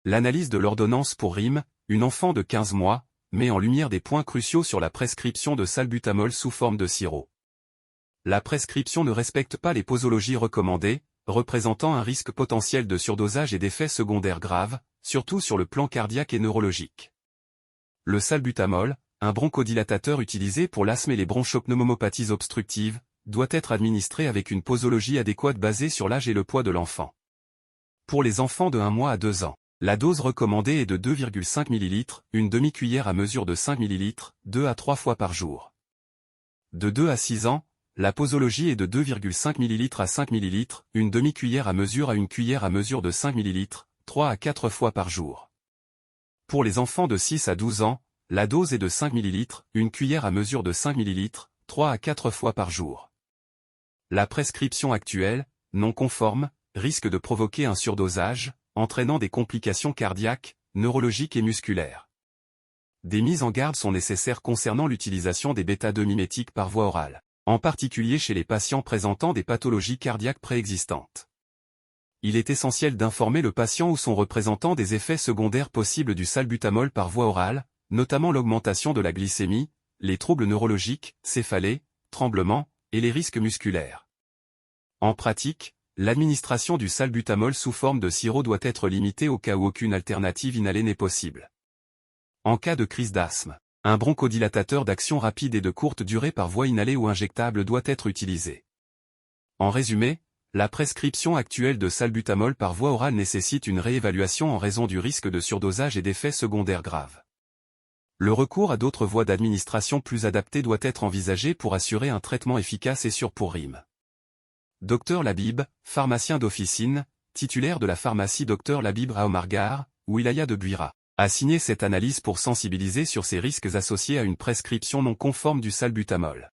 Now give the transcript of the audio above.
L'analyse de l'ordonnance pour Rime, une enfant de 15 mois, met en lumière des points cruciaux sur la prescription de salbutamol sous forme de sirop. La prescription ne respecte pas les posologies recommandées, représentant un risque potentiel de surdosage et d'effets secondaires graves, surtout sur le plan cardiaque et neurologique. Le salbutamol, un bronchodilatateur utilisé pour l'asthme et les bronchopneumopathies obstructives, doit être administré avec une posologie adéquate basée sur l'âge et le poids de l'enfant. Pour les enfants de 1 mois à 2 ans, la dose recommandée est de 2,5 ml, une demi-cuillère à mesure de 5 ml, 2 à 3 fois par jour. De 2 à 6 ans, la posologie est de 2,5 ml à 5 ml, une demi-cuillère à une cuillère à mesure de 5 ml, 3 à 4 fois par jour. Pour les enfants de 6 à 12 ans, la dose est de 5 ml, une cuillère à mesure de 5 ml, 3 à 4 fois par jour. La prescription actuelle, non conforme, risque de provoquer un surdosage, entraînant des complications cardiaques, neurologiques et musculaires. Des mises en garde sont nécessaires concernant l'utilisation des bêta-2 mimétiques par voie orale, en particulier chez les patients présentant des pathologies cardiaques préexistantes. Il est essentiel d'informer le patient ou son représentant des effets secondaires possibles du salbutamol par voie orale, notamment l'augmentation de la glycémie, les troubles neurologiques, céphalées, tremblements, et les risques musculaires. En pratique, l'administration du salbutamol sous forme de sirop doit être limitée au cas où aucune alternative inhalée n'est possible. En cas de crise d'asthme, un bronchodilatateur d'action rapide et de courte durée par voie inhalée ou injectable doit être utilisé. En résumé, la prescription actuelle de salbutamol par voie orale nécessite une réévaluation en raison du risque de surdosage et d'effets secondaires graves. Le recours à d'autres voies d'administration plus adaptées doit être envisagé pour assurer un traitement efficace et sûr pour Rime. Dr Labib, pharmacien d'officine, titulaire de la pharmacie Dr Labib à Omargare, Wilaya de Buira, a signé cette analyse pour sensibiliser sur ces risques associés à une prescription non conforme du salbutamol.